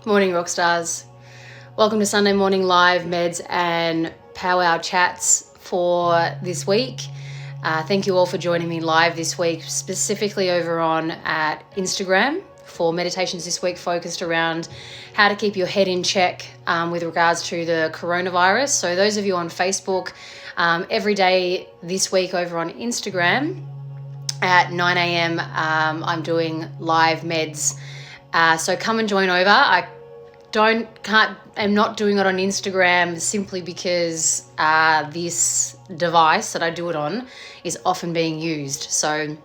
Morning, rock stars. Welcome to Sunday Morning Live Meds and Powwow Chats for this week. Thank you all for joining me live this week, specifically over on at Instagram for meditations this week focused around how to keep your head in check with regards to the coronavirus. So those of you on Facebook, every day this week over on Instagram at 9 a.m. I'm doing live meds. So come and join over. I'm not doing it on Instagram simply because this device that I do it on is often being used. So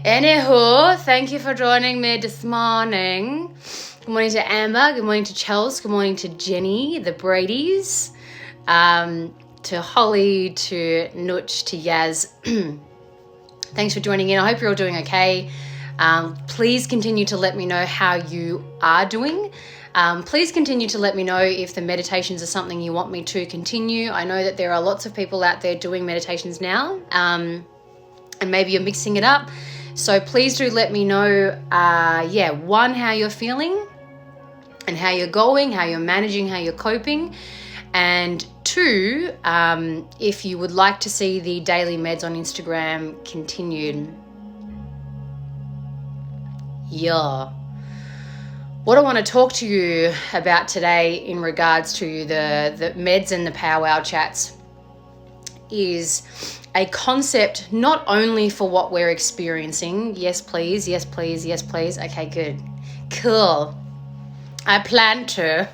anywho, thank you for joining me this morning. Good morning to Amber, good morning to Chels, good morning to Jenny, the Bradys, to Holly, to Nooch, to Yaz. Thanks for joining in. I hope you're all doing okay. Please continue to let me know how you are doing. Please continue to let me know if the meditations are something you want me to continue. I know that there are lots of people out there doing meditations now, and maybe you're mixing it up. So please do let me know, one, how you're feeling and how you're going, how you're managing, how you're coping. And two, if you would like to see the daily meds on Instagram continued. Yeah. What I want to talk to you about today in regards to the meds and the powwow chats is a concept not only for what we're experiencing. Yes, please. Yes, please. Yes, please. Okay, good. Cool. I plan to.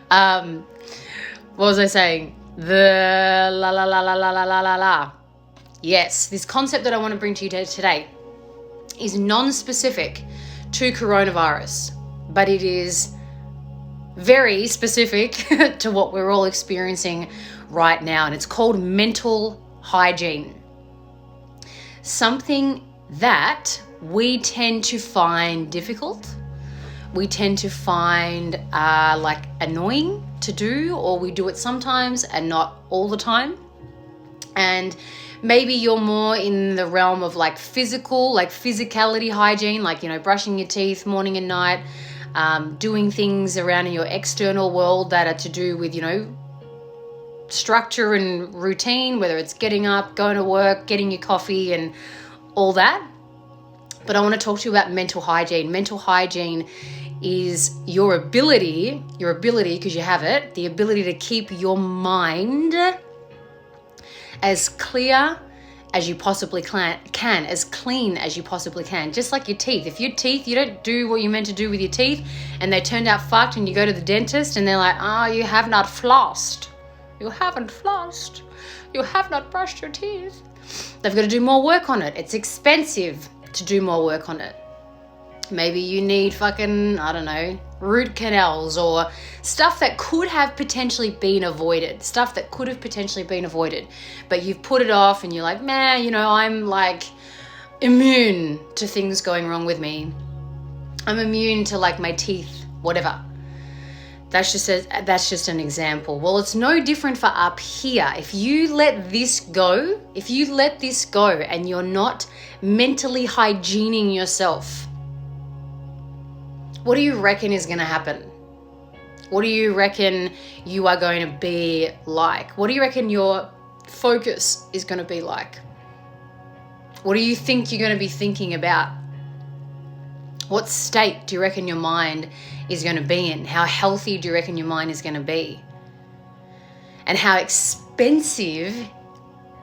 What was I saying? The la la la la la la la la la. Yes, this concept that I want to bring to you today is non-specific to coronavirus, but it is very specific to what we're all experiencing right now, and it's called mental hygiene. Something that we tend to find difficult, we tend to find annoying to do, or we do it sometimes and not all the time. And maybe you're more in the realm of physicality hygiene, brushing your teeth morning and night, doing things around in your external world that are to do with, structure and routine, whether it's getting up, going to work, getting your coffee and all that. But I want to talk to you about mental hygiene. Mental hygiene is your ability, because you have it, the ability to keep your mind as clear as you possibly can, as clean as you possibly can. Just like your teeth. If your teeth, you don't do what you're meant to do with your teeth and they turned out fucked and you go to the dentist and they're like, you have not flossed. You haven't flossed. You have not brushed your teeth. They've got to do more work on it. It's expensive to do more work on it. Maybe you need root canals or stuff that could have potentially been avoided. But you've put it off and you're like, man, I'm immune to things going wrong with me. I'm immune to my teeth, whatever. That's just an example. Well, it's no different for up here. If you let this go and you're not mentally hygiening yourself, what do you reckon is going to happen? What do you reckon you are going to be like? What do you reckon your focus is going to be like? What do you think you're going to be thinking about? What state do you reckon your mind is going to be in? How healthy do you reckon your mind is going to be? And how expensive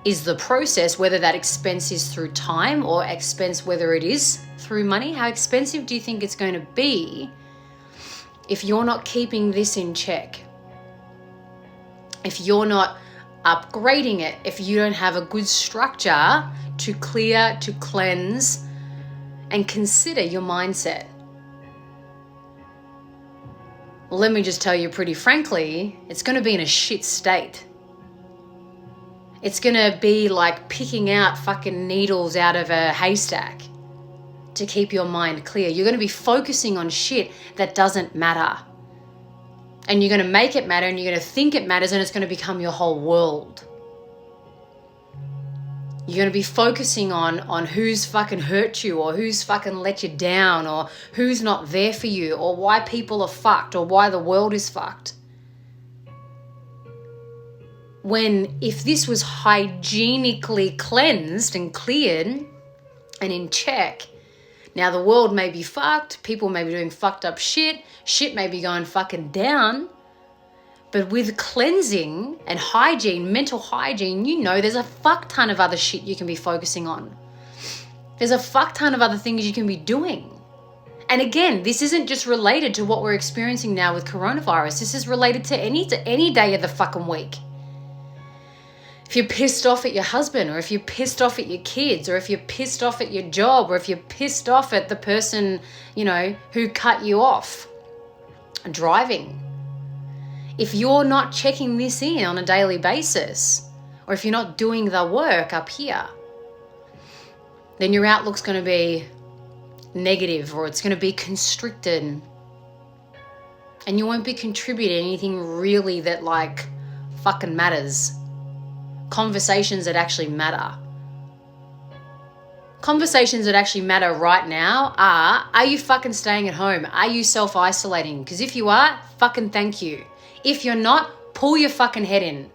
is the process, whether that expense is through time or expense whether it is through money? How expensive do you think it's going to be if you're not keeping this in check? If you're not upgrading it, if you don't have a good structure to clear, to cleanse, and consider your mindset? Well, let me just tell you pretty frankly, it's going to be in a shit state. It's going to be like picking out fucking needles out of a haystack to keep your mind clear. You're going to be focusing on shit that doesn't matter. And you're going to make it matter and you're going to think it matters and it's going to become your whole world. You're going to be focusing on who's fucking hurt you, or who's fucking let you down, or who's not there for you, or why people are fucked, or why the world is fucked. When if this was hygienically cleansed and cleared and in check, now the world may be fucked, people may be doing fucked up shit may be going fucking down. But with cleansing and hygiene, mental hygiene, you know there's a fuck ton of other shit you can be focusing on. There's a fuck ton of other things you can be doing. And again, this isn't just related to what we're experiencing now with coronavirus. This is related to any day of the fucking week. If you're pissed off at your husband, or if you're pissed off at your kids, or if you're pissed off at your job, or if you're pissed off at the person, who cut you off driving. If you're not checking this in on a daily basis, or if you're not doing the work up here, then your outlook's going to be negative, or it's going to be constricted, and you won't be contributing anything really that fucking matters. Conversations that actually matter. Conversations that actually matter right now are you fucking staying at home? Are you self-isolating? Because if you are, fucking thank you. If you're not, pull your fucking head in.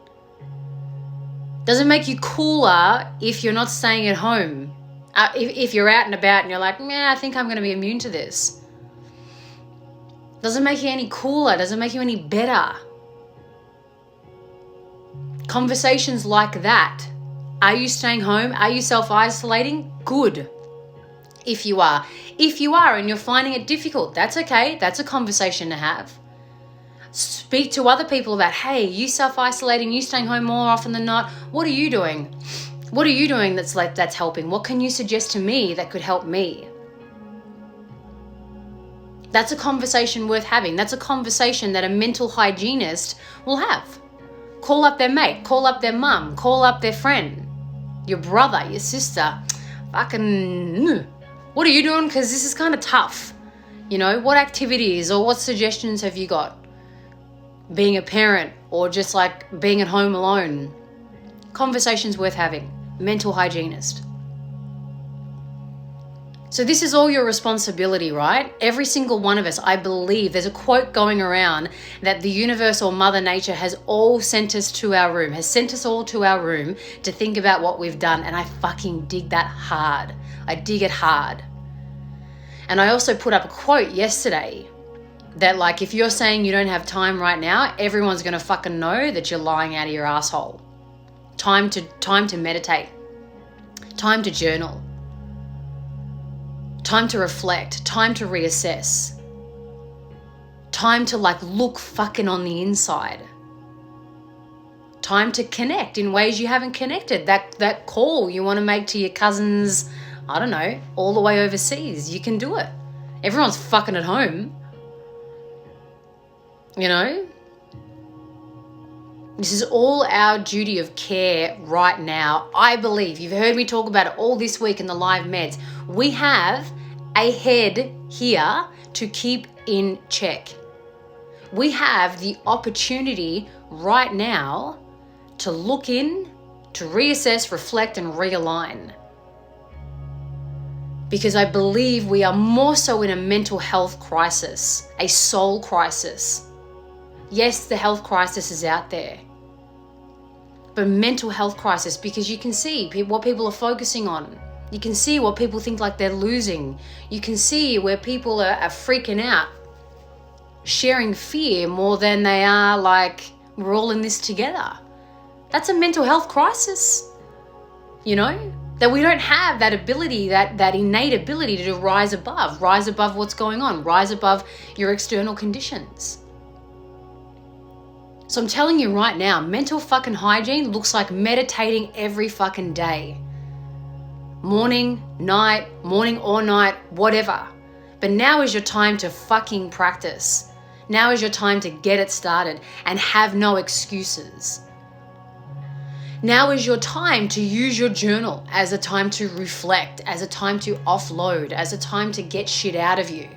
Doesn't make you cooler if you're not staying at home. If you're out and about and you're like, I think I'm going to be immune to this. Doesn't make you any cooler. Doesn't make you any better. Conversations like that. Are you staying home? Are you self-isolating? Good. If you are. If you are and you're finding it difficult, that's okay. That's a conversation to have. Speak to other people about, hey, you self-isolating, you staying home more often than not. What are you doing? What are you doing that's helping? What can you suggest to me that could help me? That's a conversation worth having. That's a conversation that a mental hygienist will have. Call up their mate, call up their mum, call up their friend, your brother, your sister. Fucking, what are you doing? Because this is kind of tough. What activities or what suggestions have you got? Being a parent, or just being at home alone. Conversations worth having. Mental hygienist. So this is all your responsibility, right? Every single one of us, I believe, there's a quote going around that the universe or Mother Nature has all sent us to our room, has sent us all to our room to think about what we've done. And I fucking dig that hard. I dig it hard. And I also put up a quote yesterday that if you're saying you don't have time right now, everyone's going to fucking know that you're lying out of your asshole. Time to meditate. Time to journal. Time to reflect. Time to reassess. Time to look fucking on the inside. Time to connect in ways you haven't connected. That call you want to make to your cousins, I don't know, all the way overseas. You can do it. Everyone's fucking at home. This is all our duty of care right now. I believe, you've heard me talk about it all this week in the live meds. We have a head here to keep in check. We have the opportunity right now to look in, to reassess, reflect, and realign. Because I believe we are more so in a mental health crisis, a soul crisis. Yes, the health crisis is out there, but mental health crisis, because you can see what people are focusing on. You can see what people think they're losing. You can see where people are freaking out, sharing fear more than they are we're all in this together. That's a mental health crisis, that we don't have that ability, that innate ability to rise above what's going on, rise above your external conditions. So I'm telling you right now, mental fucking hygiene looks like meditating every fucking day. Morning or night, whatever. But now is your time to fucking practice. Now is your time to get it started and have no excuses. Now is your time to use your journal as a time to reflect, as a time to offload, as a time to get shit out of you.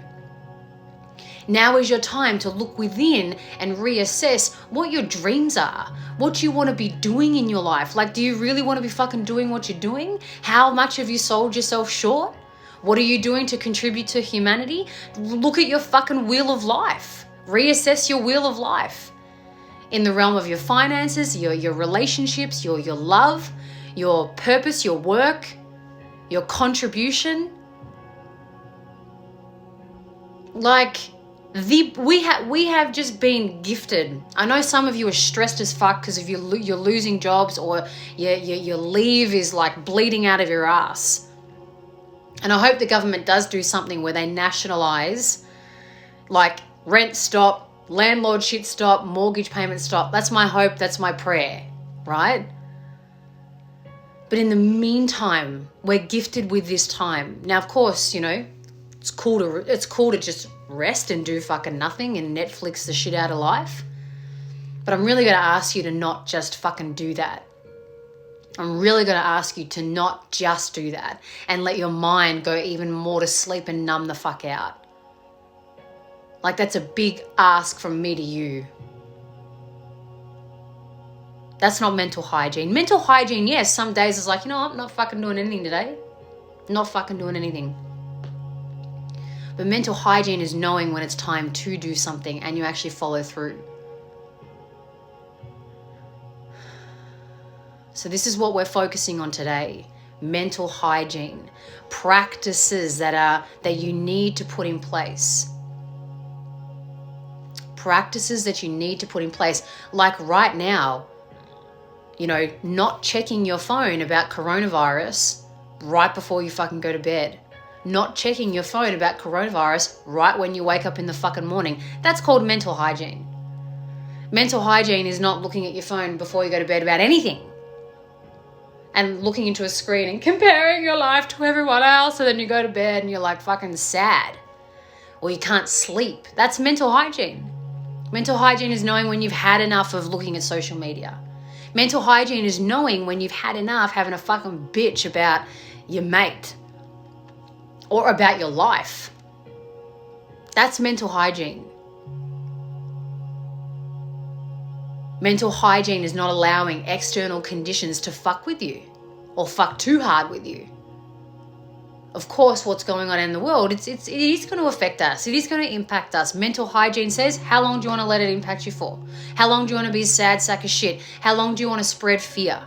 Now is your time to look within and reassess what your dreams are, what you want to be doing in your life. Like, do you really want to be fucking doing what you're doing? How much have you sold yourself short? What are you doing to contribute to humanity? Look at your fucking wheel of life. Reassess your wheel of life in the realm of your finances, your relationships, your love, your purpose, your work, your contribution. Like, we have just been gifted. I know some of you are stressed as fuck because of you're losing jobs, or your leave is like bleeding out of your ass. And I hope the government does do something where they nationalize, like, rent stop, landlord shit stop, mortgage payment stop. That's my hope. That's my prayer, right? But in the meantime, we're gifted with this time. Now, of course, it's cool to just rest and do fucking nothing and Netflix the shit out of life. But I'm really going to ask you to not just fucking do that. I'm really going to ask you to not just do that and let your mind go even more to sleep and numb the fuck out. Like, that's a big ask from me to you. That's not mental hygiene. Mental hygiene, yes, some days it's like, I'm not fucking doing anything today. Not fucking doing anything. But mental hygiene is knowing when it's time to do something and you actually follow through. So this is what we're focusing on today. Mental hygiene. Practices that you need to put in place. Practices that you need to put in place. Like right now, not checking your phone about coronavirus right before you fucking go to bed. Not checking your phone about coronavirus right when you wake up in the fucking morning. That's called mental hygiene. Mental hygiene is not looking at your phone before you go to bed about anything and looking into a screen and comparing your life to everyone else, and then you go to bed and you're like fucking sad or you can't sleep. That's mental hygiene. Mental hygiene is knowing when you've had enough of looking at social media. Mental hygiene is knowing when you've had enough having a fucking bitch about your mate or about your life. That's mental hygiene. Mental hygiene is not allowing external conditions to fuck with you or fuck too hard with you. Of course, what's going on in the world, it is going to affect us. It is going to impact us. Mental hygiene says, how long do you want to let it impact you for? How long do you want to be a sad sack of shit? How long do you want to spread fear?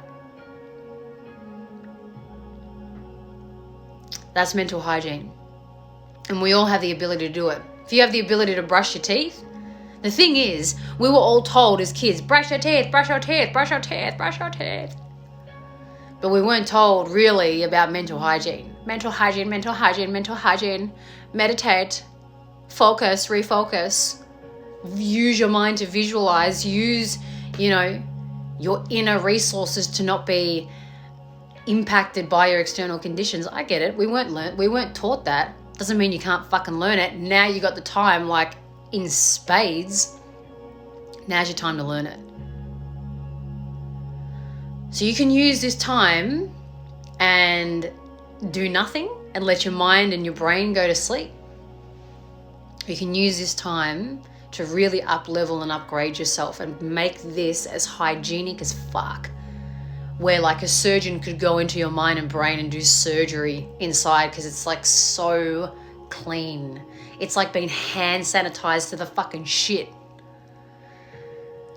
That's mental hygiene. And we all have the ability to do it. If you have the ability to brush your teeth, the thing is, we were all told as kids, brush your teeth, brush your teeth, brush your teeth, brush your teeth. But we weren't told really about mental hygiene. Mental hygiene, mental hygiene, mental hygiene. Meditate, focus, refocus. Use your mind to visualize. Use, your inner resources to not be impacted by your external conditions. I get it. We weren't taught that. Doesn't mean you can't fucking learn it. Now you got the time, like in spades. Now's your time to learn it. So you can use this time and do nothing and let your mind and your brain go to sleep. You can use this time to really up-level and upgrade yourself and make this as hygienic as fuck. Where like a surgeon could go into your mind and brain and do surgery inside because it's like so clean. It's like being hand sanitized to the fucking shit.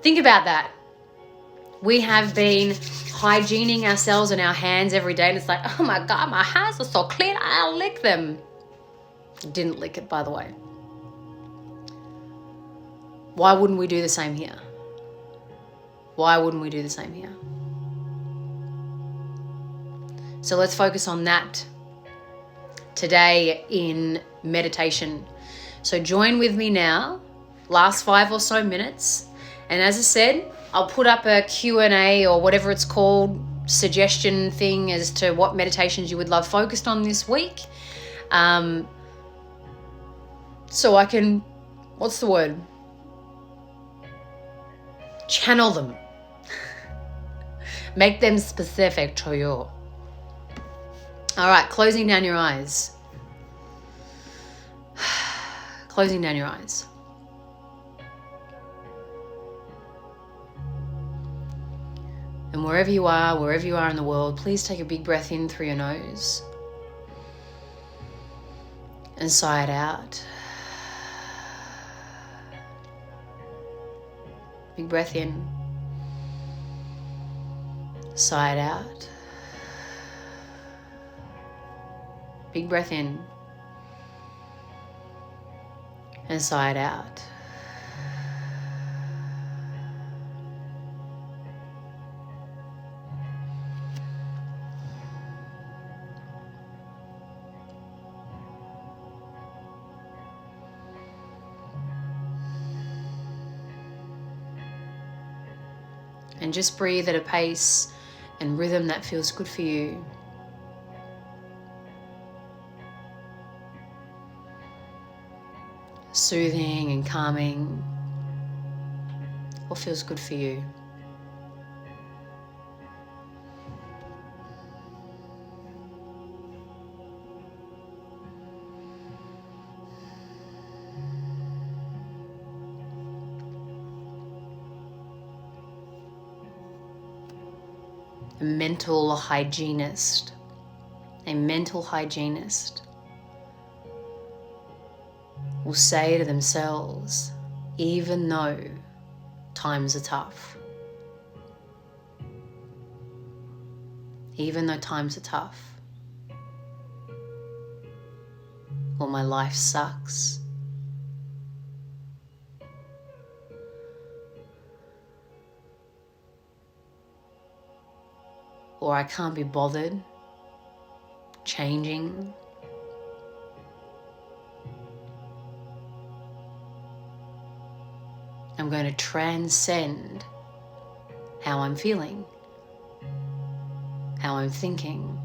Think about that. We have been hygiening ourselves and our hands every day, and it's like, oh my God, my hands are so clean, I'll lick them. Didn't lick it, by the way. Why wouldn't we do the same here? Why wouldn't we do the same here? So let's focus on that today in meditation. So join with me now, last 5 or so minutes. And as I said, I'll put up a Q&A or whatever it's called, suggestion thing as to what meditations you would love focused on this week. So I can, what's the word? Channel them. Make them specific to you. All right, closing down your eyes. closing down your eyes. And wherever you are in the world, please take a big breath in through your nose and sigh it out. Big breath in, sigh it out. Big breath in and sigh it out. And just breathe at a pace and rhythm that feels good for you. Soothing and calming. What feels good for you? A mental hygienist will say to themselves, even though times are tough, or my life sucks, or I can't be bothered changing, I'm going to transcend how I'm feeling, how I'm thinking.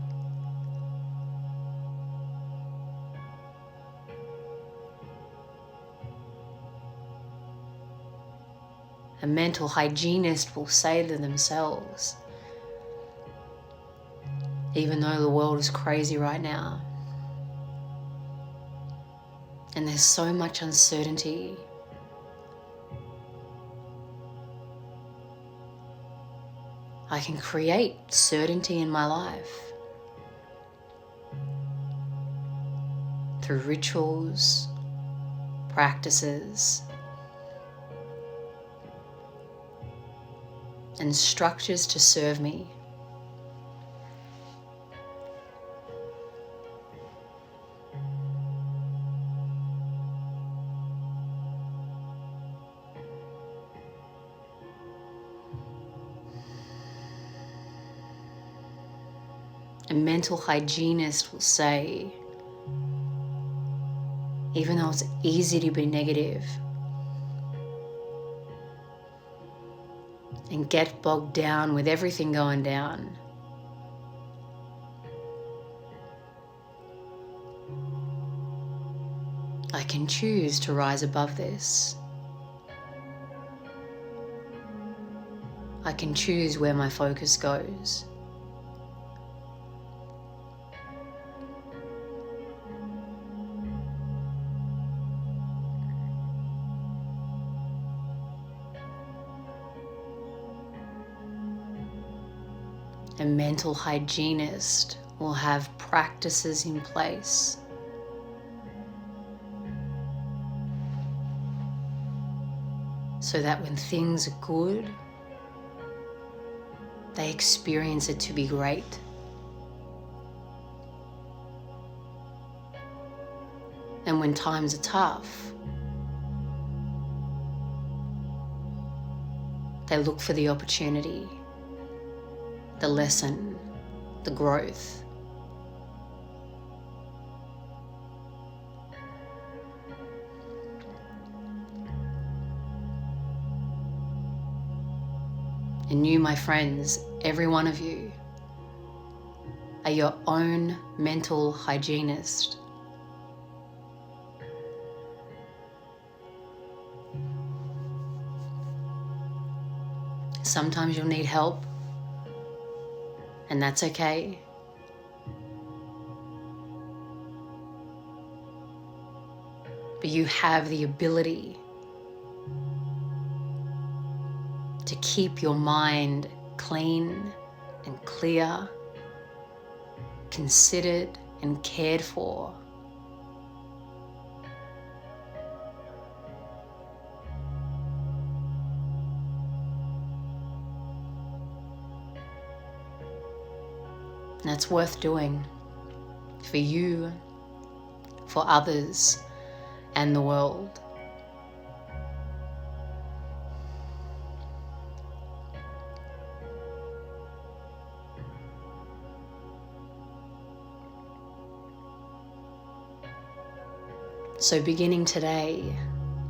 A mental hygienist will say to themselves, even though the world is crazy right now, and there's so much uncertainty, I can create certainty in my life through rituals, practices, and structures to serve me. A mental hygienist will say, even though it's easy to be negative and get bogged down with everything going down, I can choose to rise above this. I can choose where my focus goes. A mental hygienist will have practices in place so that when things are good, they experience it to be great. And when times are tough, they look for the opportunity, the lesson, the growth. And you, my friends, every one of you, are your own mental hygienist. Sometimes you'll need help, and that's okay. But you have the ability to keep your mind clean and clear, considered and cared for. And that's worth doing for you, for others, and the world. So beginning today,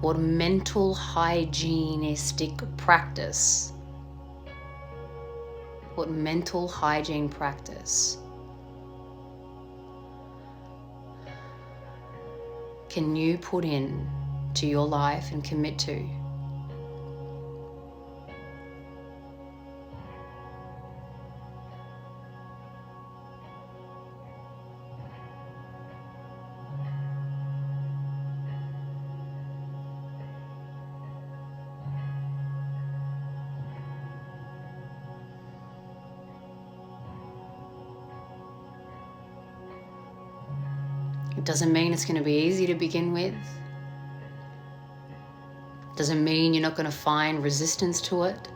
what mental hygienistic practice, what mental hygiene practice can you put in to your life and commit to? It doesn't mean it's going to be easy to begin with. Doesn't mean you're not going to find resistance to it.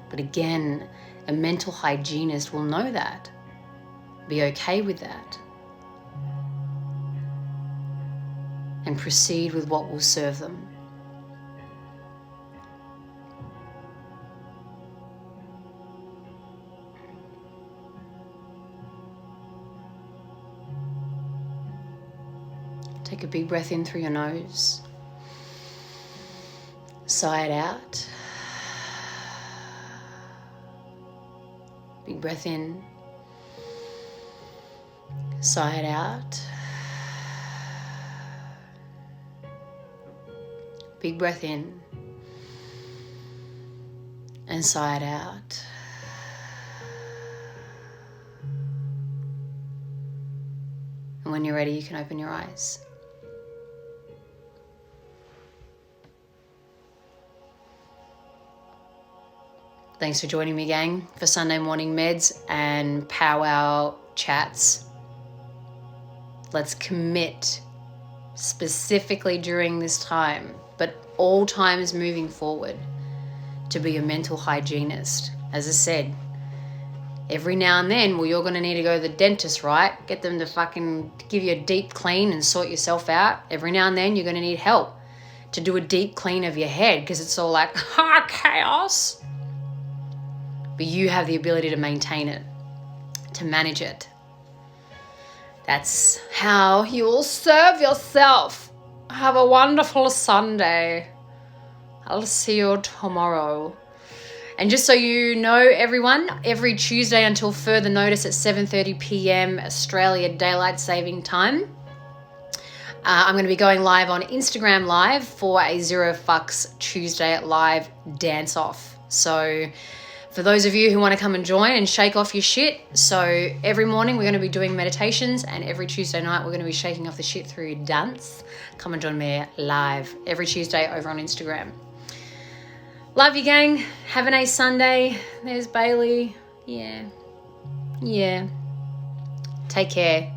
But again, a mental hygienist will know that. Be okay with that. And proceed with what will serve them. Take a big breath in through your nose. Sigh it out. Big breath in. Sigh it out. Big breath in. And sigh it out. And when you're ready, you can open your eyes. Thanks for joining me, gang, for Sunday morning meds and powwow chats. Let's commit specifically during this time, but all times moving forward, to be a mental hygienist. As I said, every now and then, well, you're going to need to go to the dentist, right? Get them to fucking give you a deep clean and sort yourself out. Every now and then, you're going to need help to do a deep clean of your head because it's all like, chaos. But you have the ability to maintain it, to manage it. That's how you will serve yourself. Have a wonderful Sunday. I'll see you tomorrow. And just so you know, everyone, every Tuesday until further notice at 7:30 p.m. Australia Daylight Saving Time, I'm going to be going live on Instagram Live for a Zero Fucks Tuesday Live dance-off. So for those of you who want to come and join and shake off your shit, so every morning we're going to be doing meditations, and every Tuesday night we're going to be shaking off the shit through dance. Come and join me live every Tuesday over on Instagram. Love you, gang. Have a nice Sunday. There's Bailey. Yeah. Take care.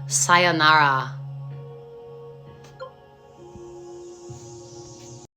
Sayonara.